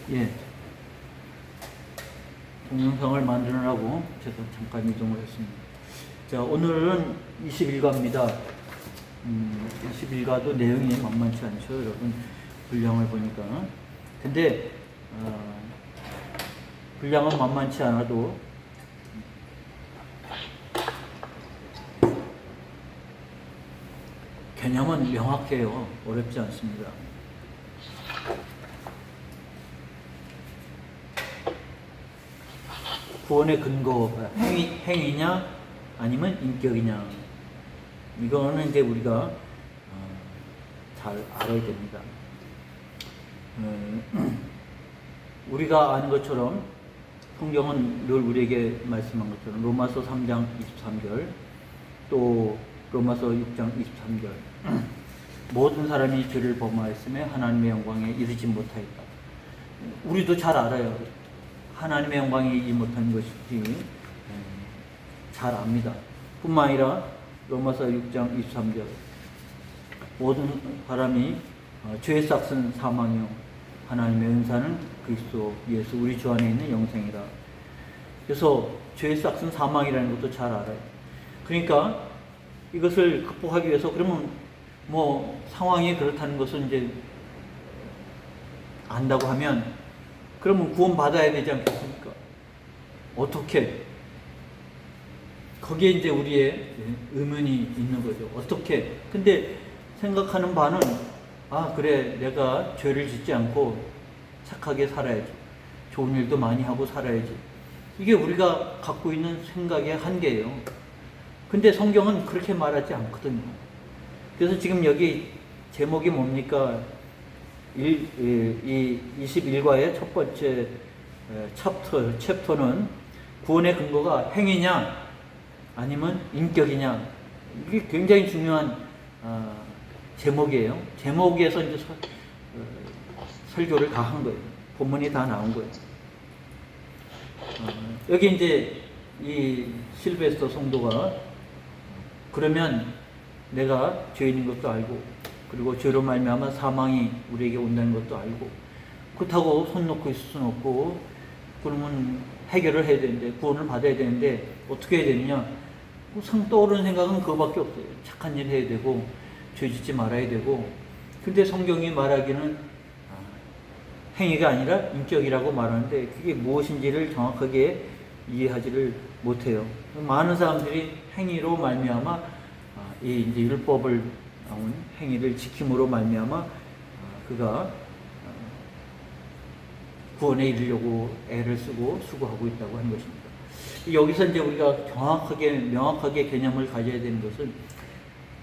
예, 동영상을 만들느라고 제가 잠깐 이동을 했습니다. 자, 오늘은 21과입니다. 21과도 내용이 만만치 않죠, 여러분. 분량을 보니까. 근데, 분량은 만만치 않아도, 개념은 명확해요. 어렵지 않습니다. 구원의 근거가 행위냐 아니면 인격이냐, 이거는 이제 우리가 잘 알아야 됩니다. 우리가 아는 것처럼 성경은 늘 우리에게 말씀한 것처럼 로마서 3장 23절 또 로마서 6장 23절 모든 사람이 죄를 범하였으며 하나님의 영광에 이르지 못하였다. 우리도 잘 알아요. 하나님의 영광에 이르지 못한 것인지 잘 압니다. 뿐만 아니라 로마서 6장 23절 모든 사람이 죄의 삭은 사망이요 하나님의 은사는 그리스도 예수 우리 주 안에 있는 영생이라. 그래서 죄의 삭은 사망이라는 것도 잘 알아요. 그러니까 이것을 극복하기 위해서, 그러면 뭐 상황이 그렇다는 것을 이제 안다고 하면 그러면 구원 받아야 되지 않겠습니까? 어떻게? 거기에 이제 우리의 의문이 있는 거죠. 어떻게? 근데 생각하는 바는, 그래, 내가 죄를 짓지 않고 착하게 살아야지. 좋은 일도 많이 하고 살아야지. 이게 우리가 갖고 있는 생각의 한계예요. 근데 성경은 그렇게 말하지 않거든요. 그래서 지금 여기 제목이 뭡니까? 이 21과의 첫 번째 챕터는 구원의 근거가 행위냐 아니면 인격이냐, 이게 굉장히 중요한 제목이에요. 제목에서 이제 설교를 다 한 거예요. 본문이 다 나온 거예요. 여기 이제 이 실베스터 성도가 그러면 내가 죄인인 것도 알고, 그리고 죄로 말미암아 사망이 우리에게 온다는 것도 알고, 그렇다고 손 놓고 있을 수는 없고, 그러면 해결을 해야 되는데, 구원을 받아야 되는데 어떻게 해야 되느냐? 우선 떠오르는 생각은 그거밖에 없어요. 착한 일 해야 되고 죄 짓지 말아야 되고. 근데 성경이 말하기는 행위가 아니라 인격이라고 말하는데 그게 무엇인지를 정확하게 이해하지를 못해요. 많은 사람들이 행위로 말미암아 이 이제 율법을 나온 행위를 지킴으로 말미암아 그가 구원에 이르려고 애를 쓰고 수고하고 있다고 하는 것입니다. 여기서 이제 우리가 명확하게 개념을 가져야 되는 것은,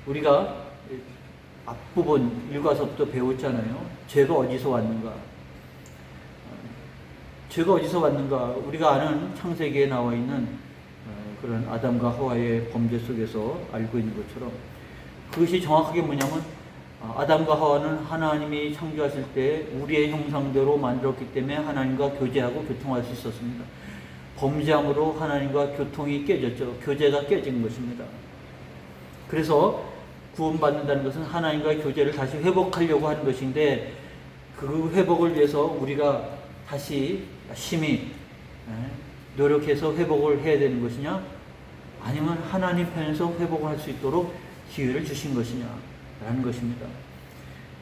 우리가 앞부분 일과서부터 배웠잖아요. 죄가 어디서 왔는가? 죄가 어디서 왔는가? 우리가 아는 창세기에 나와 있는 그런 아담과 하와의 범죄 속에서 알고 있는 것처럼, 그것이 정확하게 뭐냐면, 아담과 하와는 하나님이 창조하실 때 우리의 형상대로 만들었기 때문에 하나님과 교제하고 교통할 수 있었습니다. 범죄함으로 하나님과 교통이 깨졌죠. 교제가 깨진 것입니다. 그래서 구원받는다는 것은 하나님과의 교제를 다시 회복하려고 하는 것인데, 그 회복을 위해서 우리가 다시 심히 노력해서 회복을 해야 되는 것이냐, 아니면 하나님 편에서 회복을 할 수 있도록 기회를 주신 것이냐 라는 것입니다.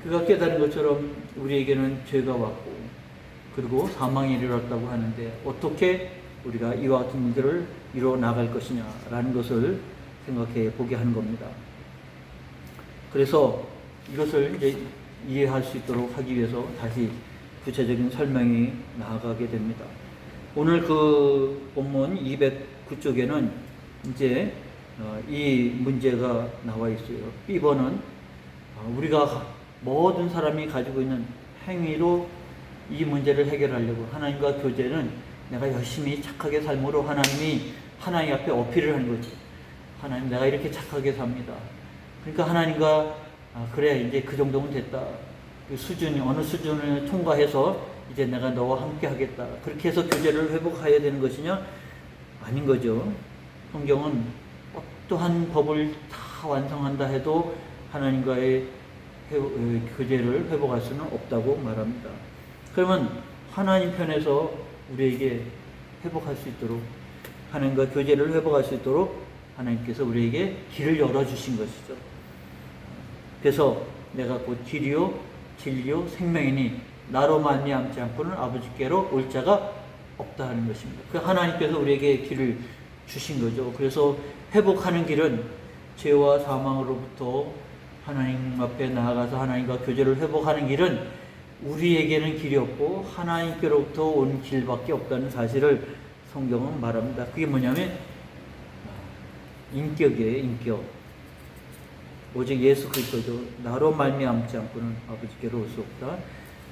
그가 깨달은 것처럼 우리에게는 죄가 왔고 그리고 사망이 이르렀다고 하는데, 어떻게 우리가 이와 같은 문제를 이뤄 나갈 것이냐 라는 것을 생각해 보게 하는 겁니다. 그래서 이것을 이제 이해할 수 있도록 하기 위해서 다시 구체적인 설명이 나아가게 됩니다. 오늘 그 본문 209쪽에는 이제 이 문제가 나와 있어요. B번은 우리가 모든 사람이 가지고 있는 행위로 이 문제를 해결하려고, 하나님과 교제는 내가 열심히 착하게 삶으로 하나님 앞에 어필을 하는 거지. 하나님, 내가 이렇게 착하게 삽니다. 그러니까 하나님과 그래, 이제 그 정도면 됐다. 그 수준이 어느 수준을 통과해서 이제 내가 너와 함께 하겠다. 그렇게 해서 교제를 회복해야 되는 것이냐? 아닌 거죠. 성경은 어떠한 법을 다 완성한다 해도 하나님과의 교제를 회복할 수는 없다고 말합니다. 그러면 하나님 편에서 우리에게 회복할 수 있도록, 하나님과 교제를 회복할 수 있도록 하나님께서 우리에게 길을 열어주신 것이죠. 그래서 내가 곧 길이요 진리요 생명이니 나로 말미암지 않고는 아버지께로 올 자가 없다 하는 것입니다. 그 하나님께서 우리에게 길을 주신 거죠. 그래서 회복하는 길은 죄와 사망으로부터 하나님 앞에 나아가서 하나님과 교제를 회복하는 길은 우리에게는 길이 없고 하나님께로부터 온 길밖에 없다는 사실을 성경은 말합니다. 그게 뭐냐면 인격이에요. 인격. 오직 예수 그리스도죠. 나로 말미암지 않고는 아버지께로 올 수 없다.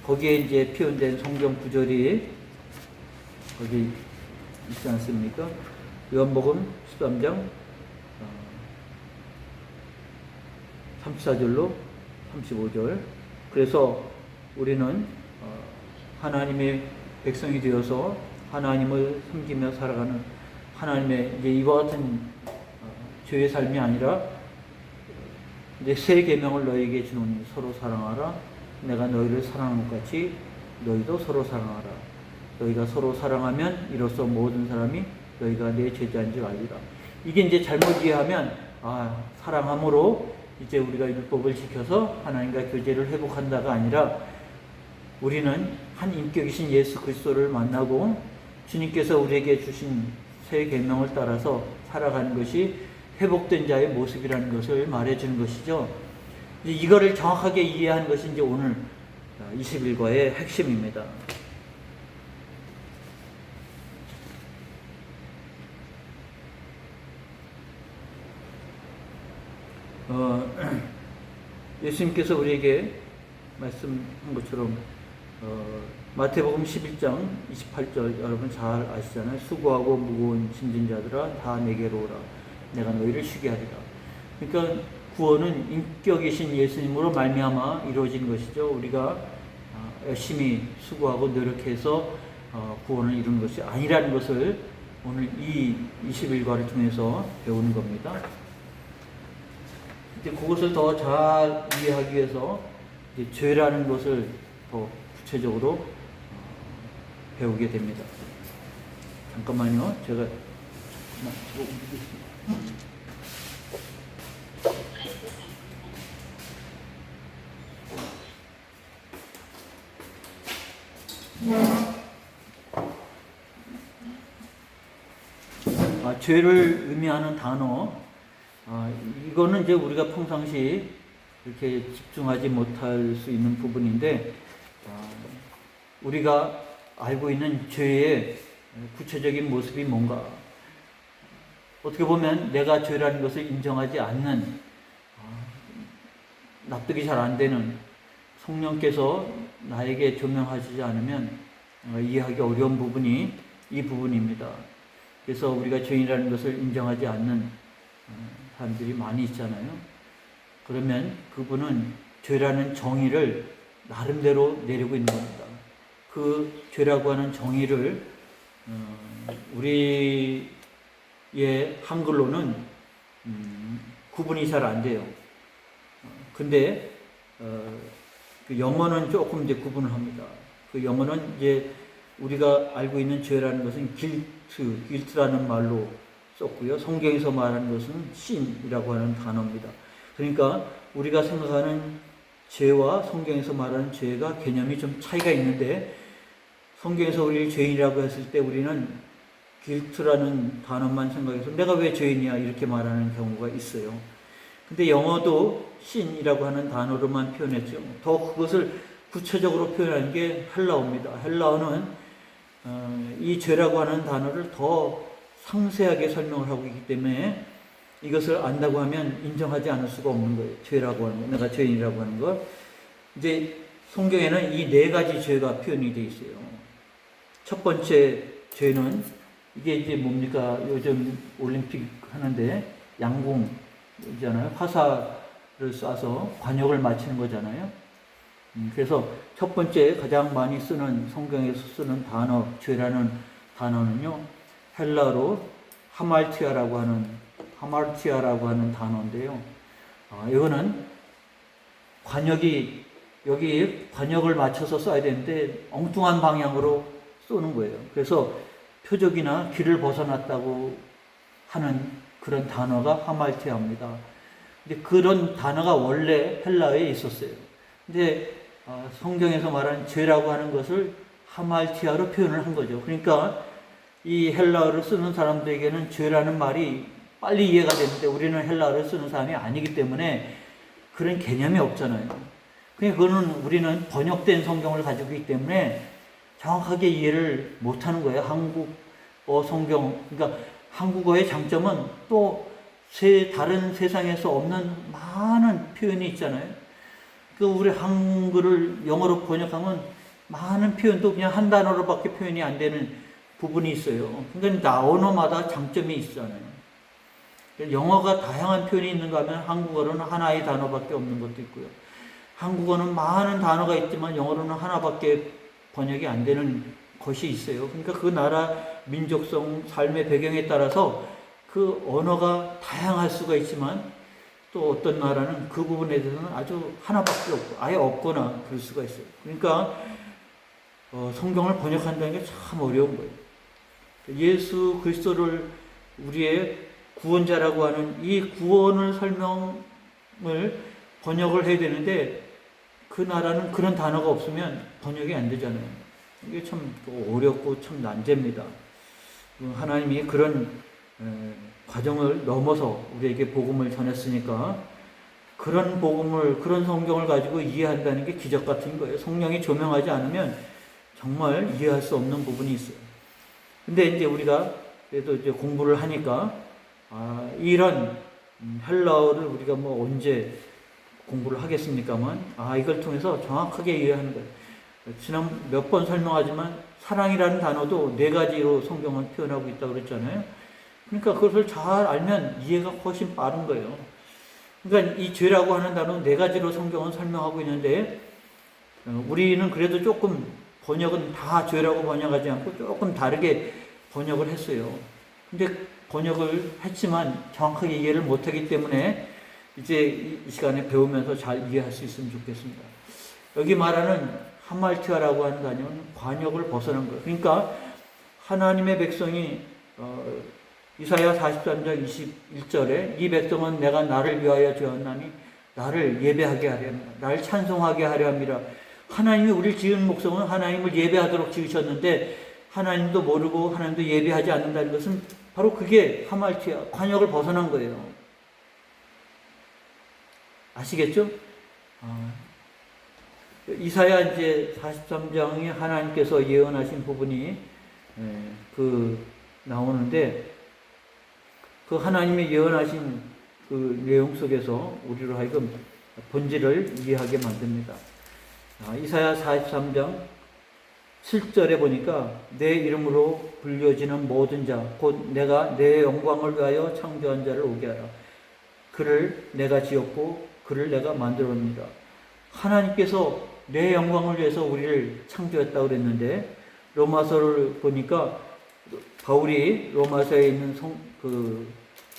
거기에 이제 표현된 성경 구절이 거기 있지 않습니까? 요한복음 13장 34절로 35절. 그래서 우리는 하나님의 백성이 되어서 하나님을 섬기며 살아가는 하나님의 이제 이와 같은 죄의 삶이 아니라 이제 새 계명을 너희에게 주노니 서로 사랑하라. 내가 너희를 사랑한 것 같이 너희도 서로 사랑하라. 너희가 서로 사랑하면 이로써 모든 사람이 너희가 내 제자인 줄 알리라. 이게 이제 잘못 이해하면 사랑함으로 이제 우리가 율법을 지켜서 하나님과 교제를 회복한다가 아니라 우리는 한 인격이신 예수 그리스도를 만나고 주님께서 우리에게 주신 새 계명을 따라서 살아가는 것이 회복된 자의 모습이라는 것을 말해주는 것이죠. 이거를 정확하게 이해하는 것이 이제 오늘 21과의 핵심입니다. 예수님께서 우리에게 말씀한 것처럼 마태복음 11장 28절 여러분 잘 아시잖아요. 수고하고 무거운 짐진 자들아 다 내게로 오라. 내가 너희를 쉬게 하리라. 그러니까 구원은 인격이신 예수님으로 말미암아 이루어진 것이죠. 우리가 열심히 수고하고 노력해서 구원을 이룬 것이 아니라는 것을 오늘 이 21과를 통해서 배우는 겁니다. 이제 그것을 더 잘 이해하기 위해서 이제 죄라는 것을 더 구체적으로 배우게 됩니다. 잠깐만요. 제가 죄를 의미하는 단어, 이거는 이제 우리가 평상시 이렇게 집중하지 못할 수 있는 부분인데, 우리가 알고 있는 죄의 구체적인 모습이 뭔가, 어떻게 보면 내가 죄라는 것을 인정하지 않는, 납득이 잘 안 되는, 성령께서 나에게 조명하시지 않으면 이해하기 어려운 부분이 이 부분입니다. 그래서 우리가 죄인이라는 것을 인정하지 않는 사람들이 많이 있잖아요. 그러면 그분은 죄라는 정의를 나름대로 내리고 있는 겁니다. 그 죄라고 하는 정의를 우리의 한글로는 구분이 잘 안 돼요. 근데 그 영어는 조금 이제 구분을 합니다. 그 영어는 이제 우리가 알고 있는 죄라는 것은 guilt라는 말로 썼고요. 성경에서 말하는 것은 sin이라고 하는 단어입니다. 그러니까 우리가 생각하는 죄와 성경에서 말하는 죄가 개념이 좀 차이가 있는데, 성경에서 우리를 죄인이라고 했을 때 우리는 guilt라는 단어만 생각해서 내가 왜 죄인이야 이렇게 말하는 경우가 있어요. 근데 영어도 sin이라고 하는 단어로만 표현했죠. 더 그것을 구체적으로 표현하는 게 헬라어입니다. 헬라어는 이 죄라고 하는 단어를 더 상세하게 설명을 하고 있기 때문에 이것을 안다고 하면 인정하지 않을 수가 없는 거예요. 죄라고 하는 거, 내가 죄인이라고 하는 거. 이제 성경에는 이 네 가지 죄가 표현이 되어 있어요. 첫 번째 죄는 이게 이제 뭡니까? 요즘 올림픽 하는데 양궁 있잖아요. 화살을 쏴서 관역을 맞히는 거잖아요. 그래서 첫 번째 가장 많이 쓰는, 성경에서 쓰는 단어, 죄라는 단어는요, 헬라로 하말티아라고 하는 단어인데요. 이거는 관역이 여기 관역을 맞춰서 써야 되는데 엉뚱한 방향으로 쏘는 거예요. 그래서 표적이나 길을 벗어났다고 하는 그런 단어가 하말티아입니다. 근데 그런 단어가 원래 헬라어에 있었어요. 근데 성경에서 말하는 죄라고 하는 것을 하말티아로 표현을 한 거죠. 그러니까 이 헬라어를 쓰는 사람들에게는 죄라는 말이 빨리 이해가 되는데 우리는 헬라어를 쓰는 사람이 아니기 때문에 그런 개념이 없잖아요. 그거는 우리는 번역된 성경을 가지고 있기 때문에 정확하게 이해를 못하는 거예요. 한국어 성경. 그러니까 한국어의 장점은 또 다른 세상에서 없는 많은 표현이 있잖아요. 우리 한글을 영어로 번역하면 많은 표현도 그냥 한 단어로밖에 표현이 안 되는 부분이 있어요. 그러니까 언어마다 장점이 있잖아요. 영어가 다양한 표현이 있는가 하면 한국어로는 하나의 단어밖에 없는 것도 있고요. 한국어는 많은 단어가 있지만 영어로는 하나밖에 번역이 안 되는 것이 있어요. 그러니까 그 나라 민족성, 삶의 배경에 따라서 그 언어가 다양할 수가 있지만 또 어떤 나라는 그 부분에 대해서는 아주 하나밖에 없고 아예 없거나 그럴 수가 있어요. 그러니까 성경을 번역한다는 게 참 어려운 거예요. 예수 그리스도를 우리의 구원자라고 하는 이 구원을 설명을 번역을 해야 되는데 그 나라는 그런 단어가 없으면 번역이 안 되잖아요. 이게 참 어렵고 참 난제입니다. 하나님이 그런 과정을 넘어서 우리에게 복음을 전했으니까 그런 복음을, 그런 성경을 가지고 이해한다는 게 기적 같은 거예요. 성령이 조명하지 않으면 정말 이해할 수 없는 부분이 있어요. 근데 이제 우리가 그래도 이제 공부를 하니까 이런 헬라어를 우리가 뭐 언제 공부를 하겠습니까만 이걸 통해서 정확하게 이해하는 거예요. 지난 몇 번 설명하지만 사랑이라는 단어도 4가지로 성경은 표현하고 있다고 그랬잖아요. 그러니까 그것을 잘 알면 이해가 훨씬 빠른 거예요. 그러니까 이 죄라고 하는 단어는 4가지로 성경은 설명하고 있는데 우리는 그래도 조금 번역은 다 죄라고 번역하지 않고 조금 다르게 번역을 했어요. 근데 번역을 했지만 정확하게 이해를 못하기 때문에 이제 이 시간에 배우면서 잘 이해할 수 있으면 좋겠습니다. 여기 말하는 하말티아라고 하는 단어는 관역을 벗어난 거예요. 그러니까 하나님의 백성이 이사야 43장 21절에 이 백성은 내가 나를 위하여 지었나니 나를 예배하게 하려 합니다. 나를 찬송하게 하려 합니다. 하나님이 우리를 지은 목성은 하나님을 예배하도록 지으셨는데 하나님도 모르고 하나님도 예배하지 않는다는 것은 바로 그게 하말티아, 관역을 벗어난 거예요. 아시겠죠? 이사야 이제 43장에 하나님께서 예언하신 부분이 나오는데 그 하나님의 예언하신 그 내용 속에서 우리로 하여금 본질을 이해하게 만듭니다. 이사야 43장 7절에 보니까 내 이름으로 불려지는 모든 자 곧 내가 내 영광을 위하여 창조한 자를 오게 하라. 그를 내가 지었고 그를 내가 만들었습니다. 하나님께서 내 영광을 위해서 우리를 창조했다고 그랬는데 로마서를 보니까 바울이 로마서에 있는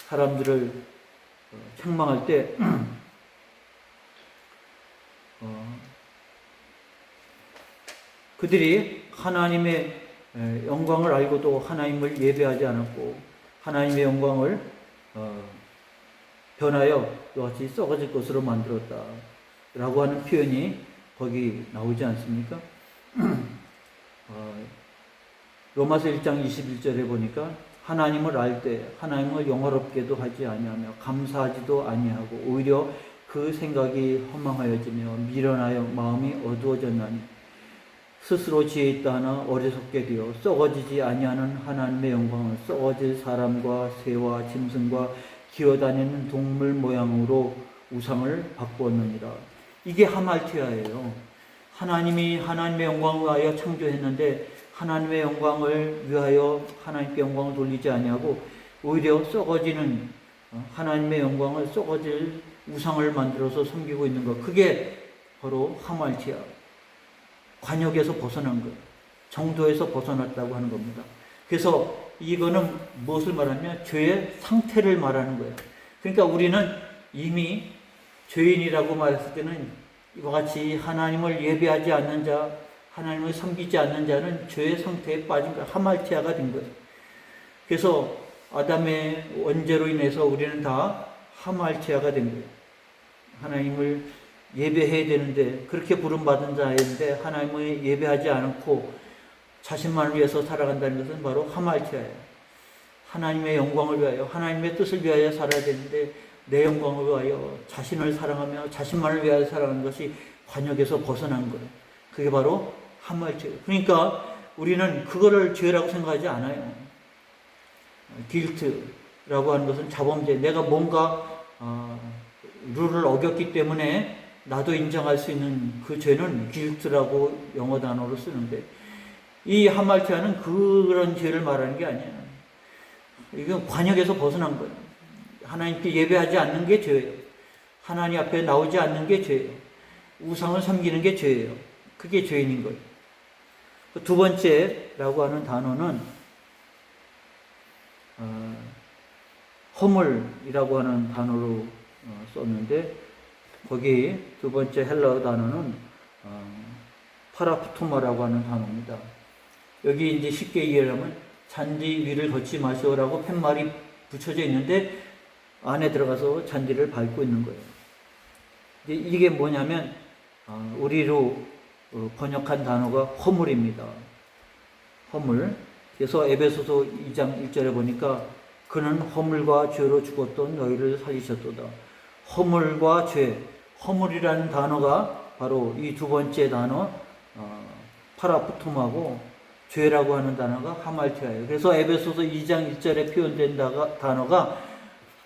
사람들을 책망할 때 그들이 하나님의 영광을 알고도 하나님을 예배하지 않았고 하나님의 영광을 변하여 이같이 썩어질 것으로 만들었다 라고 하는 표현이 거기 나오지 않습니까? 로마서 1장 21절에 보니까 하나님을 알 때 하나님을 영화롭게도 하지 아니하며 감사하지도 아니하고 오히려 그 생각이 허망하여지며 미련하여 마음이 어두워졌나니 스스로 지혜 있다 하나 어리석게 되어 썩어지지 아니하는 하나님의 영광을 썩어질 사람과 새와 짐승과 기어다니는 동물 모양으로 우상을 바꾸었느니라. 이게 하말티아예요. 하나님이 하나님의 영광을 위하여 창조했는데 하나님의 영광을 위하여 하나님께 영광을 돌리지 아니하고 오히려 썩어지는 하나님의 영광을 썩어질 우상을 만들어서 섬기고 있는 것. 그게 바로 하말티아. 관역에서 벗어난 것. 정도에서 벗어났다고 하는 겁니다. 그래서 이거는 무엇을 말하냐면 죄의 상태를 말하는 거예요. 그러니까 우리는 이미 죄인이라고 말했을 때는 이와 같이 하나님을 예배하지 않는 자, 하나님을 섬기지 않는 자는 죄의 상태에 빠진 거예요. 하말티아가 된 거예요. 그래서 아담의 원죄로 인해서 우리는 다 하말티아가 된 거예요. 하나님을 예배해야 되는데, 그렇게 부름받은 자인데 하나님을 예배하지 않고 자신만을 위해서 살아간다는 것은 바로 하말티아예요. 하나님의 영광을 위하여, 하나님의 뜻을 위하여 살아야 되는데 내 영광을 위하여 자신을 사랑하며 자신만을 위하여 살아가는 것이 관역에서 벗어난 거예요. 그게 바로 하말티아예요. 그러니까 우리는 그거를 죄라고 생각하지 않아요. 길트라고 하는 것은 자범죄. 내가 뭔가 룰을 어겼기 때문에 나도 인정할 수 있는 그 죄는 길트라고 영어 단어로 쓰는데, 이 하말티아는 그런 죄를 말하는 게 아니에요. 이건 관역에서 벗어난 거예요. 하나님께 예배하지 않는 게 죄예요. 하나님 앞에 나오지 않는 게 죄예요. 우상을 섬기는 게 죄예요. 그게 죄인인 거예요. 두 번째라고 하는 단어는 허물이라고 하는 단어로 썼는데, 거기 두 번째 헬라어 단어는 파라푸토마라고 하는 단어입니다. 여기 이제 쉽게 이해하면 잔디 위를 걷지 마시오라고 팻말이 붙여져 있는데 안에 들어가서 잔디를 밟고 있는 거예요. 이게 뭐냐면 우리로 번역한 단어가 허물입니다. 허물. 그래서 에베소서 2장 1절에 보니까 그는 허물과 죄로 죽었던 너희를 살리셨도다. 허물과 죄, 허물이라는 단어가 바로 이 두 번째 단어 파라푸툼하고 죄라고 하는 단어가 하말티아예요. 그래서 에베소서 2장 1절에 표현된 단어가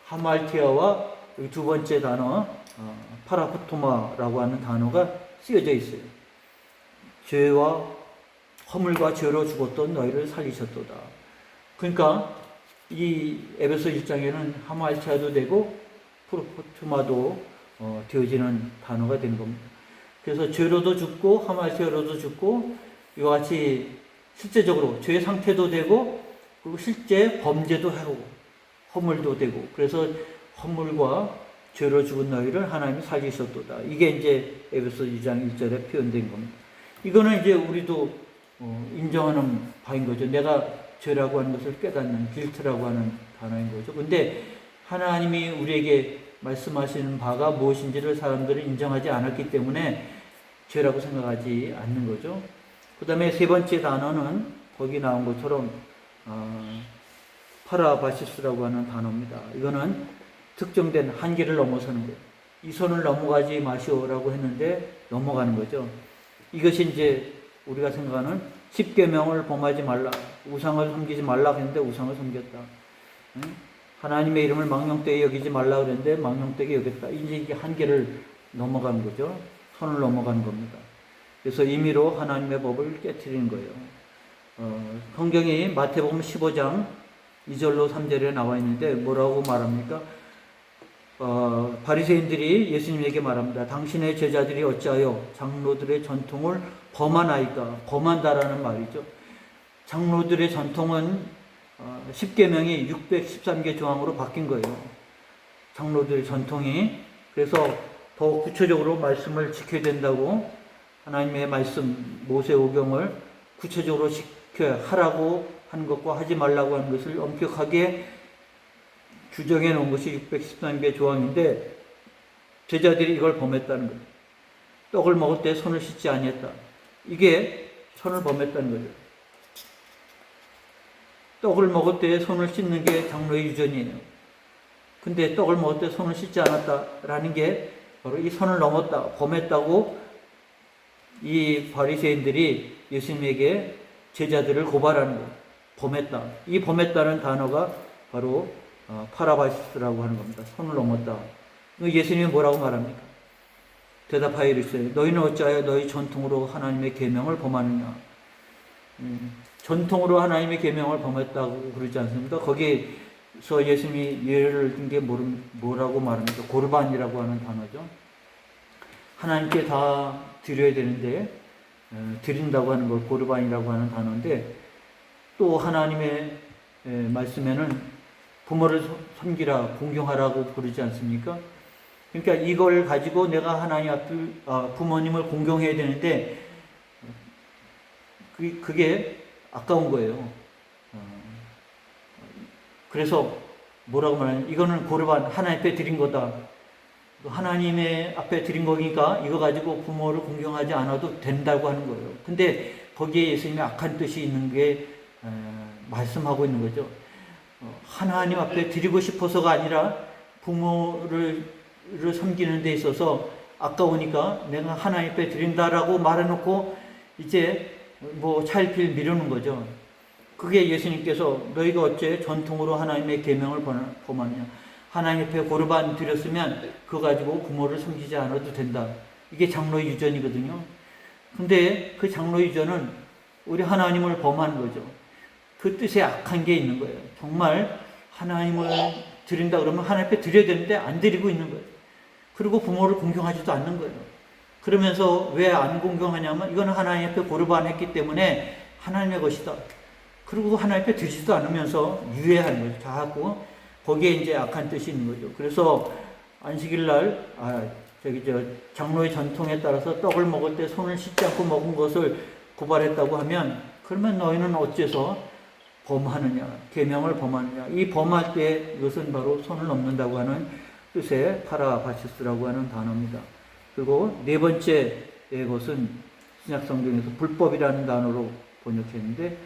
하말티아와 두 번째 단어 파라푸토마라고 하는 단어가 쓰여져 있어요. 죄와 허물과 죄로 죽었던 너희를 살리셨도다. 그러니까 이 에베소 1장에는 하말티아도 되고 파라푸토마도 되어지는 단어가 된 겁니다. 그래서 죄로도 죽고 하말티아로도 죽고 이와 같이 실제적으로 죄 상태도 되고 그리고 실제 범죄도 하고 허물도 되고, 그래서 허물과 죄로 죽은 너희를 하나님이 살리셨도다. 이게 이제 에베소 2장 1절에 표현된 겁니다. 이거는 이제 우리도 인정하는 바인 거죠. 내가 죄라고 하는 것을 깨닫는 길트라고 하는 단어인 거죠. 근데 하나님이 우리에게 말씀하시는 바가 무엇인지를 사람들은 인정하지 않았기 때문에 죄라고 생각하지 않는 거죠. 그 다음에 세 번째 단어는 거기 나온 것처럼 파라바시스라고 하는 단어입니다. 이거는 특정된 한계를 넘어서는 거예요. 이 선을 넘어가지 마시오라고 했는데 넘어가는 거죠. 이것이 이제 우리가 생각하는 10계명을 범하지 말라, 우상을 섬기지 말라 했는데 우상을 섬겼다. 하나님의 이름을 망령되게 여기지 말라 그랬는데 망령되게 여겼다. 이제 이게 한계를 넘어가는 거죠. 선을 넘어가는 겁니다. 그래서 임의로 하나님의 법을 깨트리는 거예요. 성경이 마태복음 15장 2절로 3절에 나와 있는데 뭐라고 말합니까? 바리새인들이 예수님에게 말합니다. 당신의 제자들이 어찌하여 장로들의 전통을 범하나이까? 범한다라는 말이죠. 장로들의 전통은 10계명이 613개 조항으로 바뀐 거예요. 장로들의 전통이. 그래서 더 구체적으로 말씀을 지켜야 된다고, 하나님의 말씀 모세오경을 구체적으로 지켜야 하라고 한 것과 하지 말라고 하는 것을 엄격하게 규정해 놓은 것이 613개 조항인데 제자들이 이걸 범했다는 거예요. 떡을 먹을 때 손을 씻지 아니했다. 이게 선을 범했다는 거죠. 떡을 먹을 때 손을 씻는 게 장로의 유전이에요. 근데 떡을 먹을 때 손을 씻지 않았다라는 게 바로 이 선을 넘었다, 범했다고 이 바리새인들이 예수님에게 제자들을 고발하는 거예요. 범했다. 이 범했다는 단어가 바로 파라바시스라고 하는 겁니다. 선을 넘었다. 예수님이 뭐라고 말합니까? 대답하여 이르시되 너희는 어찌하여 너희 전통으로 하나님의 계명을 범하느냐. 전통으로 하나님의 계명을 범했다고 그러지 않습니까? 거기서 예수님이 예를 든 게 뭐라고 말합니까? 고르반이라고 하는 단어죠. 하나님께 다 드려야 되는데 드린다고 하는 걸 고르반이라고 하는 단어인데, 또 하나님의 말씀에는 부모를 섬기라, 공경하라고 부르지 않습니까? 그러니까 이걸 가지고 내가 하나님 부모님을 공경해야 되는데 그게 아까운 거예요. 그래서 뭐라고 말하냐, 이거는 고르반 하나님 앞에 드린 거다. 하나님의 앞에 드린 거니까 이거 가지고 부모를 공경하지 않아도 된다고 하는 거예요. 근데 거기에 예수님의 악한 뜻이 있는 게 말씀하고 있는 거죠. 하나님 앞에 드리고 싶어서가 아니라 부모를 섬기는 데 있어서 아까우니까 내가 하나님 앞에 드린다라고 말해놓고 이제 뭐 차일피일 미루는 거죠. 그게 예수님께서 너희가 어째 전통으로 하나님의 계명을 범하느냐. 하나님 앞에 고르반 드렸으면 그거 가지고 부모를 섬기지 않아도 된다. 이게 장로의 유전이거든요. 근데 그 장로의 유전은 우리 하나님을 범하는 거죠. 그 뜻에 악한 게 있는 거예요. 정말 하나님을 드린다 그러면 하나님 앞에 드려야 되는데 안 드리고 있는 거예요. 그리고 부모를 공경하지도 않는 거예요. 그러면서 왜 안 공경하냐면 이거는 하나님 앞에 고르반 했기 때문에 하나님의 것이다. 그리고 하나님 앞에 드리지도 않으면서 유예하는 거죠. 자꾸 거기에 이제 악한 뜻이 있는 거죠. 그래서 안식일 날 장로의 전통에 따라서 떡을 먹을 때 손을 씻지 않고 먹은 것을 고발했다고 하면 그러면 너희는 어째서 범하느냐, 계명을 범하느냐. 이 범할 때 이것은 바로 손을 넘는다고 하는 뜻의 파라바시스라고 하는 단어입니다. 그리고 네 번째 것은 신약성경에서 불법이라는 단어로 번역했는데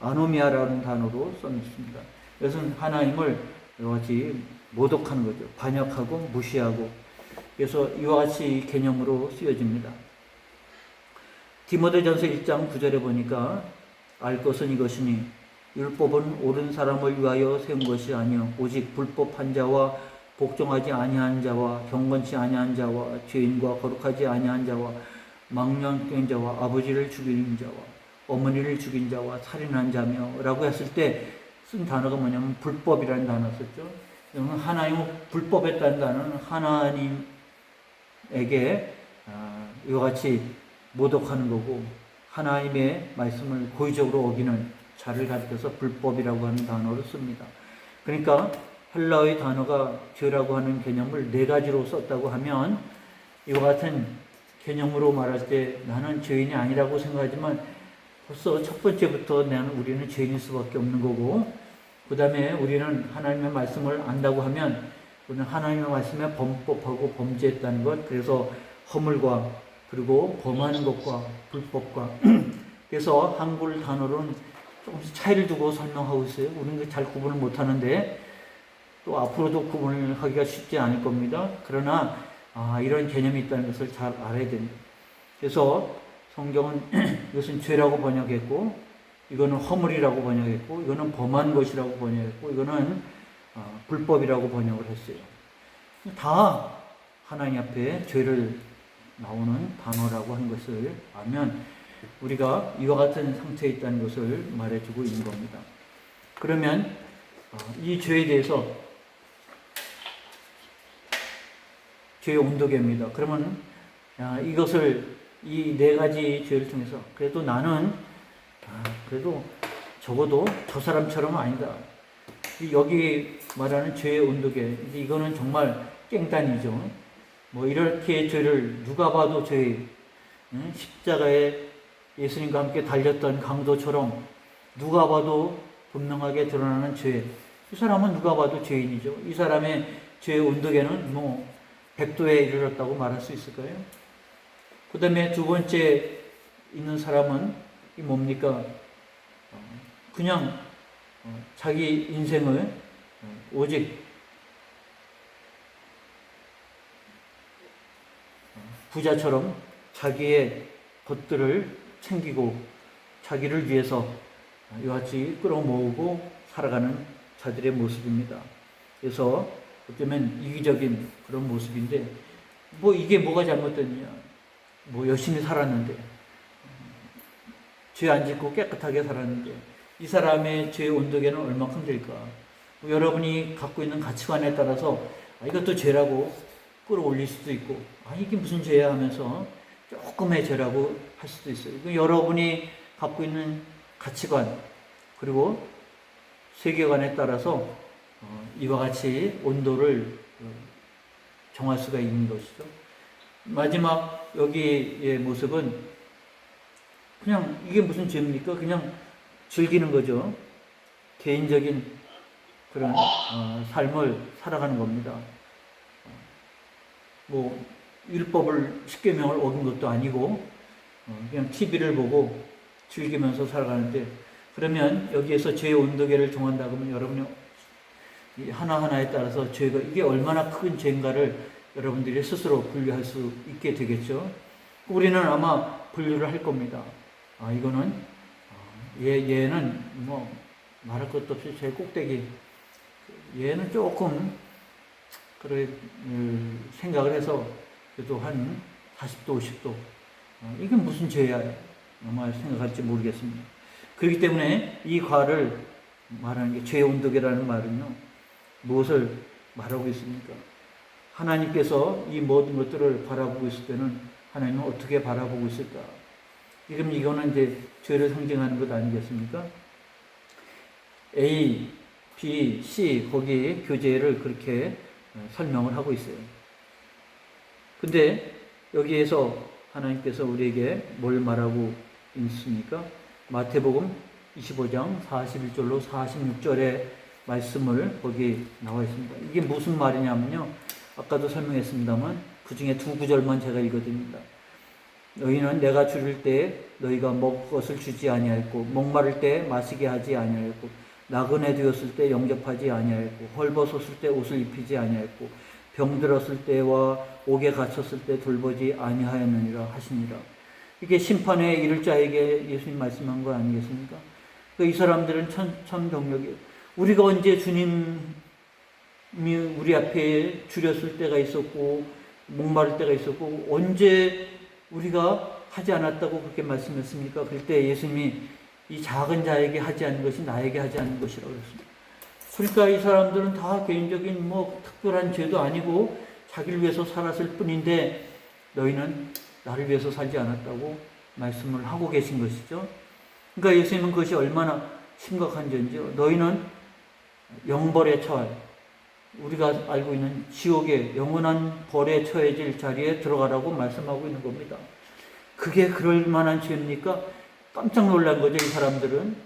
아노미아라는 단어로 써있습니다. 이것은 하나님을 이와 같이 모독하는 거죠. 반역하고 무시하고. 그래서 이와 같이 개념으로 쓰여집니다. 디모데전서 1장 9절에 보니까 알 것은 이것이니 율법은 옳은 사람을 위하여 세운 것이 아니요 오직 불법한 자와 복종하지 아니한 자와 경건치 아니한 자와 죄인과 거룩하지 아니한 자와 망령된 자와 아버지를 죽인 자와 어머니를 죽인 자와 살인한 자며 라고 했을 때 쓴 단어가 뭐냐면 불법이라는 단어 썼죠. 하나님 불법했다는 단어는 하나님에게 이와 같이 모독하는 거고 하나님의 말씀을 고의적으로 어기는 자를 가리켜서 불법이라고 하는 단어를 씁니다. 그러니까 헬라어의 단어가 죄라고 하는 개념을 네 가지로 썼다고 하면 이와 같은 개념으로 말할 때 나는 죄인이 아니라고 생각하지만 벌써 첫 번째부터 우리는 죄인일 수밖에 없는 거고 그 다음에 우리는 하나님의 말씀을 안다고 하면 우리는 하나님의 말씀에 범법하고 범죄했다는 것. 그래서 허물과 그리고 범하는 것과 불법과 그래서 한글 단어로는 조금씩 차이를 두고 설명하고 있어요. 우리는 잘 구분을 못하는데 또 앞으로도 구분을 하기가 쉽지 않을 겁니다. 그러나 이런 개념이 있다는 것을 잘 알아야 됩니다. 그래서 성경은 이것은 죄라고 번역했고 이거는 허물이라고 번역했고 이거는 범한 것이라고 번역했고 이거는 불법이라고 번역을 했어요. 다 하나님 앞에 죄를 나오는 단어라고 하는 것을 알면 우리가 이와 같은 상태에 있다는 것을 말해주고 있는 겁니다. 그러면 이 죄에 대해서 죄의 온도계입니다. 그러면 이것을 이 네 가지 죄를 통해서 그래도 나는 그래도 적어도 저 사람처럼은 아니다. 여기 말하는 죄의 온도계 이거는 정말 깽단이죠. 뭐 이렇게 죄를 누가 봐도 죄 십자가에 예수님과 함께 달렸던 강도처럼 누가 봐도 분명하게 드러나는 죄. 이 사람은 누가 봐도 죄인이죠. 이 사람의 죄의 온도계는 뭐 100도에 이르렀다고 말할 수 있을까요? 그 다음에 두 번째 있는 사람은 이 뭡니까? 그냥 자기 인생을 오직 부자처럼 자기의 것들을 챙기고 자기를 위해서 이와 같이 끌어모으고 살아가는 자들의 모습입니다. 그래서 어쩌면 이기적인 그런 모습인데 뭐 이게 뭐가 잘못됐냐? 뭐 열심히 살았는데 죄 안 짓고 깨끗하게 살았는데 이 사람의 죄의 온도계는 얼마큼 될까? 뭐 여러분이 갖고 있는 가치관에 따라서 이것도 죄라고 끌어올릴 수도 있고 이게 무슨 죄야 하면서 조금의 죄라고 할 수도 있어요. 여러분이 갖고 있는 가치관 그리고 세계관에 따라서 이와 같이 온도를 정할 수가 있는 것이죠. 마지막 여기의 모습은 그냥 이게 무슨 죄입니까? 그냥 즐기는 거죠. 개인적인 그런 삶을 살아가는 겁니다. 뭐 율법을 10계명을 어긴 것도 아니고 그냥 TV를 보고 즐기면서 살아가는데, 그러면 여기에서 죄의 온도계를 정한다고 하면 여러분이 하나하나에 따라서 죄가 이게 얼마나 큰 죄인가를 여러분들이 스스로 분류할 수 있게 되겠죠. 우리는 아마 분류를 할 겁니다. 이거는 얘는 뭐 말할 것도 없이 제일 꼭대기, 얘는 조금 그래 생각을 해서 그래도 한 40도 50도 이게 무슨 죄야 아마 생각할지 모르겠습니다. 그렇기 때문에 이 과를 말하는 게 죄의 온도계라는 말은요, 무엇을 말하고 있습니까? 하나님께서 이 모든 것들을 바라보고 있을 때는 하나님은 어떻게 바라보고 있을까? 그럼 이거는 이제 죄를 상징하는 것 아니겠습니까? A, B, C 거기에 교재를 그렇게 설명을 하고 있어요. 근데 여기에서 하나님께서 우리에게 뭘 말하고 있습니까? 마태복음 25장 41절로 46절의 말씀을 거기 나와 있습니다. 이게 무슨 말이냐면요, 아까도 설명했습니다만 그 중에 두 구절만 제가 읽어드립니다. 너희는 내가 줄일 때 너희가 먹을 것을 주지 아니하였고, 목마를 때 마시게 하지 아니하였고, 나그네 되었을 때 영접하지 아니하였고, 헐벗었을 때 옷을 입히지 아니하였고, 병들었을 때와 옥에 갇혔을 때 돌보지 아니하였느니라 하시니라. 이게 심판에 이를 자에게 예수님 말씀한 거 아니겠습니까? 이 사람들은 참 경력이에요. 우리가 언제 주님이 우리 앞에 줄였을 때가 있었고 목마를 때가 있었고 언제 우리가 하지 않았다고 그렇게 말씀했습니까? 그럴 때 예수님이 이 작은 자에게 하지 않은 것이 나에게 하지 않은 것이라고 했습니다. 그러니까 이 사람들은 다 개인적인 뭐 특별한 죄도 아니고 자기를 위해서 살았을 뿐인데 너희는 나를 위해서 살지 않았다고 말씀을 하고 계신 것이죠. 그러니까 예수님은 그것이 얼마나 심각한 죄인지요. 너희는 영벌에 처할, 우리가 알고 있는 지옥의 영원한 벌에 처해질 자리에 들어가라고 말씀하고 있는 겁니다. 그게 그럴 만한 죄입니까? 깜짝 놀란 거죠, 이 사람들은.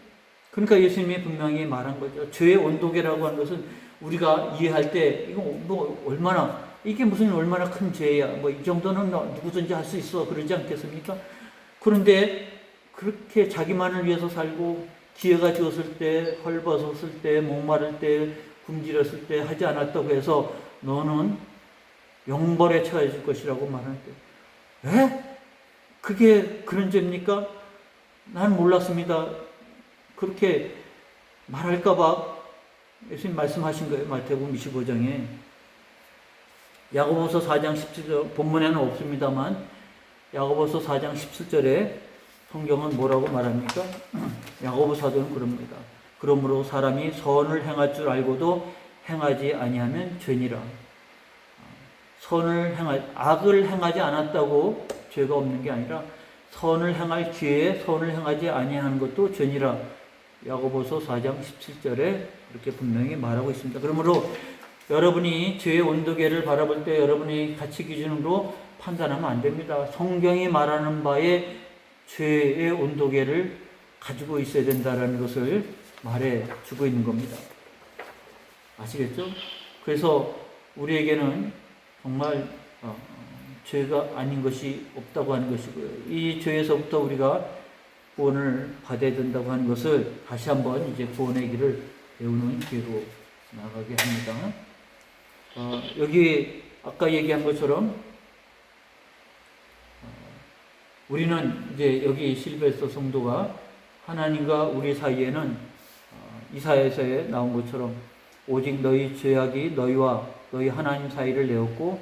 그러니까 예수님이 분명히 말한 거죠. 죄의 온도계라고 하는 것은 우리가 이해할 때 이거 뭐 얼마나 이게 무슨 얼마나 큰 죄야, 뭐 이 정도는 누구든지 할 수 있어 그러지 않겠습니까? 그런데 그렇게 자기만을 위해서 살고 기회가 주었을 때, 헐벗었을 때, 목마를 때, 굶주렸을 때 하지 않았다고 해서 너는 영벌에 처해질 것이라고 말하는데, 에? 그게 그런 죄입니까? 난 몰랐습니다. 그렇게 말할까봐 예수님 말씀하신 거예요. 마태복음 25장에. 야고보서 4장 17절, 본문에는 없습니다만 야고보서 4장 17절에 성경은 뭐라고 말합니까? 야고보 사도는 그럽니다. 그러므로 사람이 선을 행할 줄 알고도 행하지 아니하면 죄니라. 악을 행하지 않았다고 죄가 없는 게 아니라 선을 행할 기회에 선을 행하지 아니하는 것도 죄니라. 야고보서 4장 17절에 그렇게 분명히 말하고 있습니다. 그러므로 여러분이 죄의 온도계를 바라볼 때 여러분이 가치 기준으로 판단하면 안 됩니다. 성경이 말하는 바에 죄의 온도계를 가지고 있어야 된다는 것을 말해주고 있는 겁니다. 아시겠죠? 그래서 우리에게는 정말 죄가 아닌 것이 없다고 하는 것이고요. 이 죄에서부터 우리가 구원을 받아야 된다고 하는 것을 다시 한번 이제 구원의 길을 배우는 기회로 나가게 합니다. 여기 아까 얘기한 것처럼 우리는 이제 여기 실베스터 성도가 하나님과 우리 사이에는 이사야서에 나온 것처럼 오직 너희 죄악이 너희와 너희 하나님 사이를 내었고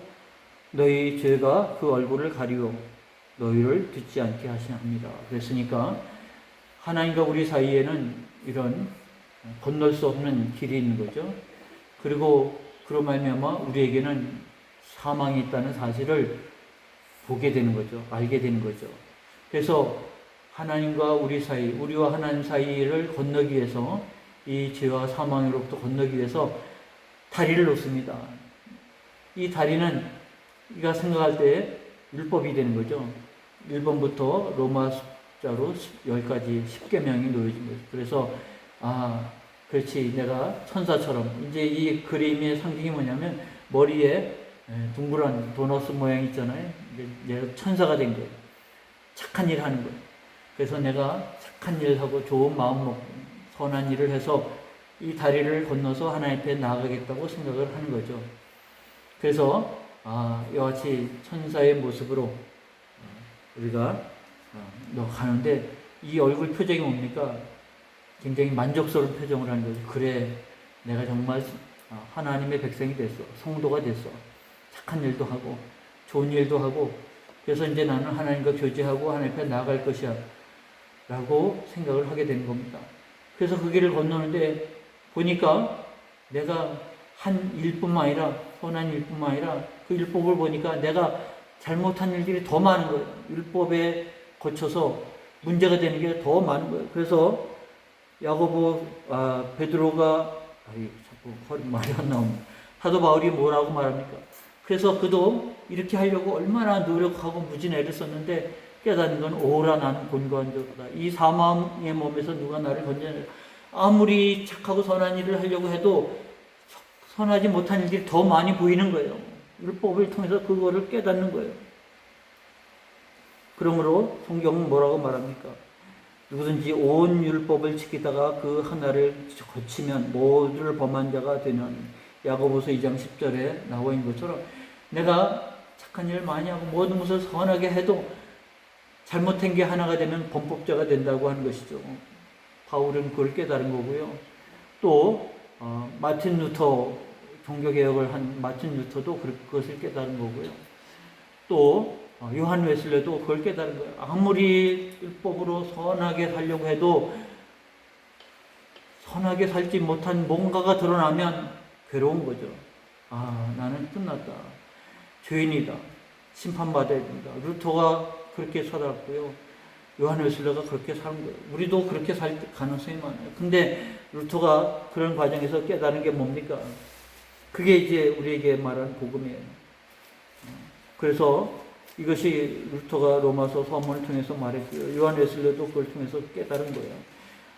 너희 죄가 그 얼굴을 가리워 너희를 듣지 않게 하시합니다. 그랬으니까 하나님과 우리 사이에는 이런 건널 수 없는 길이 있는 거죠. 그리고 그로 말미암아 우리에게는 사망이 있다는 사실을 보게 되는 거죠. 알게 되는 거죠. 그래서 하나님과 우리 사이, 우리와 하나님 사이를 건너기 위해서 이 죄와 사망으로부터 건너기 위해서 다리를 놓습니다. 이 다리는 우리가 생각할 때 율법이 되는 거죠. 1번부터 로마 숫자로 여기까지 10계명이 놓여진 거죠. 그래서 그렇지, 내가 천사처럼. 이제 이 그림의 상징이 뭐냐면 머리에 둥그런 도너스 모양 있잖아요. 내가 천사가 된 거예요. 착한 일 하는 거예요. 그래서 내가 착한 일 하고 좋은 마음 먹고 선한 일을 해서 이 다리를 건너서 하나님 앞에 나아가겠다고 생각을 하는 거죠. 그래서 이와 같이 천사의 모습으로 우리가 가는데, 이 얼굴 표정이 뭡니까? 굉장히 만족스러운 표정을 하는 거죠. 그래, 내가 정말 하나님의 백성이 됐어. 성도가 됐어. 착한 일도 하고 좋은 일도 하고, 그래서 이제 나는 하나님과 교제하고 하나님 앞에 나아갈 것이야 라고 생각을 하게 된 겁니다. 그래서 그 길을 건너는데 보니까 내가 한 일뿐만 아니라, 선한 일뿐만 아니라 그 율법을 보니까 내가 잘못한 일들이 더 많은 거예요. 율법에 거쳐서 문제가 되는 게 더 많은 거예요. 그래서 야고보, 베드로가, 자꾸 말이 안 나옵니다. 사도 바울이 뭐라고 말합니까? 그래서 그도 이렇게 하려고 얼마나 노력하고 무진 애를 썼는데 깨닫는 건 오라 나는 곤고한 자다. 이 사망의 몸에서 누가 나를 건져내라. 아무리 착하고 선한 일을 하려고 해도 선하지 못한 일들이 더 많이 보이는 거예요. 율법을 통해서 그거를 깨닫는 거예요. 그러므로 성경은 뭐라고 말합니까? 누구든지 온 율법을 지키다가 그 하나를 거치면 모두를 범한 자가 되는, 야고보서 2장 10절에 나와 있는 것처럼 내가 착한 일을 많이 하고 모든 것을 선하게 해도 잘못한 게 하나가 되면 범법자가 된다고 하는 것이죠. 바울은 그걸 깨달은 거고요. 또 마틴 루터, 종교개혁을 한 마틴 루터도 그것을 깨달은 거고요. 또 요한 웨슬레도 그걸 깨달은 거예요. 아무리 율법으로 선하게 살려고 해도 선하게 살지 못한 뭔가가 드러나면 괴로운 거죠. 나는 끝났다. 죄인이다. 심판받아야 된다. 루터가 그렇게 살았고요. 요한 웨슬레가 그렇게 사는 거예요. 우리도 그렇게 살 가능성이 많아요. 근데 루터가 그런 과정에서 깨달은 게 뭡니까? 그게 이제 우리에게 말하는 복음이에요. 그래서 이것이 루터가 로마서 서문을 통해서 말했고요. 요한 웨슬레도 그걸 통해서 깨달은 거예요.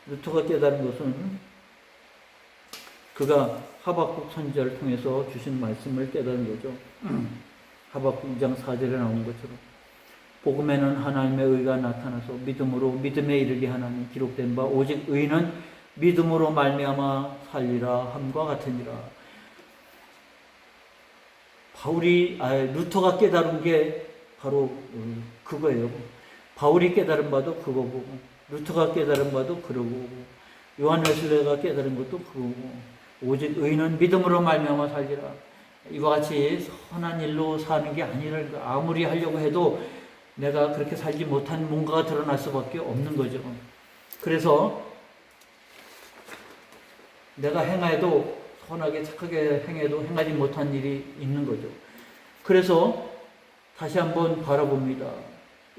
루터가 깨달은 것은 그가 하박국 선지자를 통해서 주신 말씀을 깨달은 거죠. 하박국 2장 4절에 나온 것처럼 복음에는 하나님의 의가 나타나서 믿음으로 믿음에 이르게 하나니 기록된 바 오직 의는 믿음으로 말미암아 살리라 함과 같으니라. 루터가 깨달은 게 바로 그거예요. 바울이 깨달은 바도 그거고, 루터가 깨달은 바도 그러고, 요한 웨슬레가 깨달은 것도 그거고, 오직 의는 믿음으로 말미암아 살리라. 이와 같이 선한 일로 사는 게 아니라, 아무리 하려고 해도 내가 그렇게 살지 못한 뭔가가 드러날 수밖에 없는 거죠. 그래서 내가 행해도, 선하게 착하게 행해도 행하지 못한 일이 있는 거죠. 그래서 다시 한번 바라봅니다.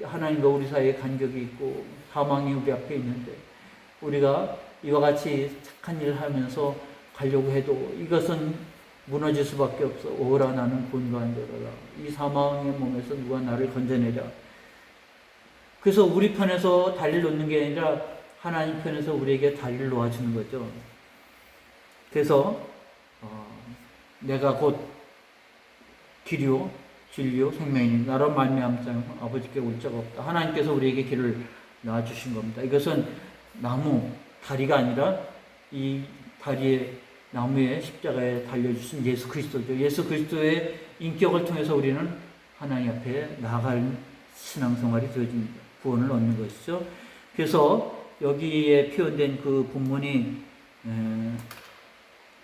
하나님과 우리 사이에 간격이 있고 사망이 우리 앞에 있는데, 우리가 이와 같이 착한 일을 하면서 가려고 해도 이것은 무너질 수밖에 없어. 오라 나는 곤고한 자라. 이 사망의 몸에서 누가 나를 건져내랴. 그래서 우리 편에서 다리를 놓는 게 아니라 하나님 편에서 우리에게 다리를 놓아주는 거죠. 그래서 내가 곧 길이요 진리요 생명이니 나로 말미암지 않고 아버지께 올 자가 없다. 하나님께서 우리에게 길을 놔주신 겁니다. 이것은 나무, 다리가 아니라 이 다리에, 나무에 십자가에 달려주신 예수 그리스도죠. 예수 그리스도의 인격을 통해서 우리는 하나님 앞에 나아갈 신앙생활이 되어집니다. 구원을 얻는 것이죠. 그래서 여기에 표현된 그 본문이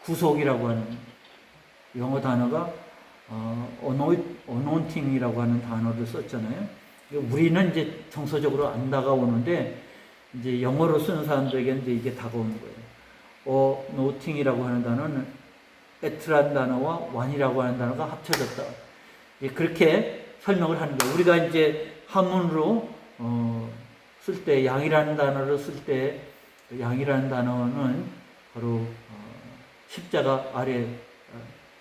구속이라고 하는 영어 단어가 anointing이라고 하는 단어를 썼잖아요. 우리는 이제 정서적으로 안 다가오는데 이제 영어로 쓰는 사람들에게는 이제 이게 다가오는 거예요. anointing이라고 하는 단어는 at라는 단어와 one이라고 하는 단어가 합쳐졌다. 그렇게 설명을 하는 거예요. 우리가 이제 한문으로 쓸 때, 양이라는 단어를 쓸 때, 양이라는 단어는 바로 십자가 아래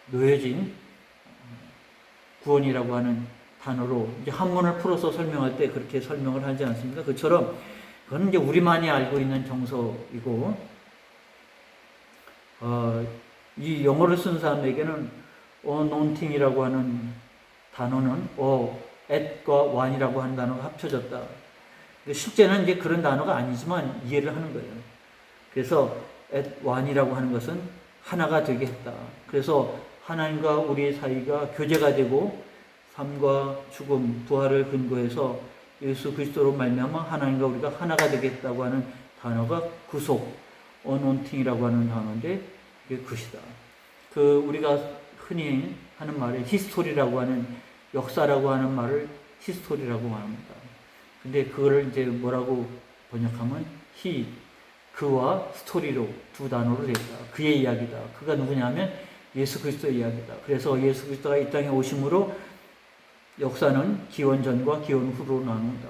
놓여진 구원이라고 하는 단어로 이제 한문을 풀어서 설명할 때 그렇게 설명을 하지 않습니까? 그처럼 그건 이제 우리만이 알고 있는 정서이고, 이 영어를 쓴 사람에게는 anointing이라고 하는 단어는 at과 one이라고 하는 단어가 합쳐졌다. 실제는 이제 그런 단어가 아니지만 이해를 하는 거예요. 그래서 at one이라고 하는 것은 하나가 되게 했다. 그래서 하나님과 우리의 사이가 교제가 되고 삶과 죽음, 부활을 근거해서 예수 그리스도로 말미암아 하나님과 우리가 하나가 되겠다고 하는 단어가 구속, anointing이라고 하는 단어인데 이게 그것이다. 우리가 흔히 하는 말에 히스토리라고 하는, 역사라고 하는 말을 히스토리라고 말합니다. 근데 그거를 이제 뭐라고 번역하면 그와 스토리로 두 단어로 됐다. 그의 이야기다. 그가 누구냐면 예수 그리스도의 이야기다. 그래서 예수 그리스도가 이 땅에 오심으로 역사는 기원 전과 기원 후로 나눈다.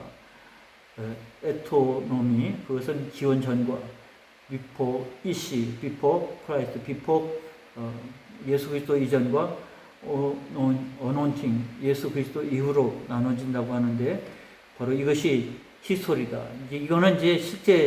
에토노미, 그것은 기원 전과, before EC, before Christ, before 예수 그리스도 이전과 anointing, 예수 그리스도 이후로 나눠진다고 하는데 바로 이것이 히스토리다. 이거는 이제 실제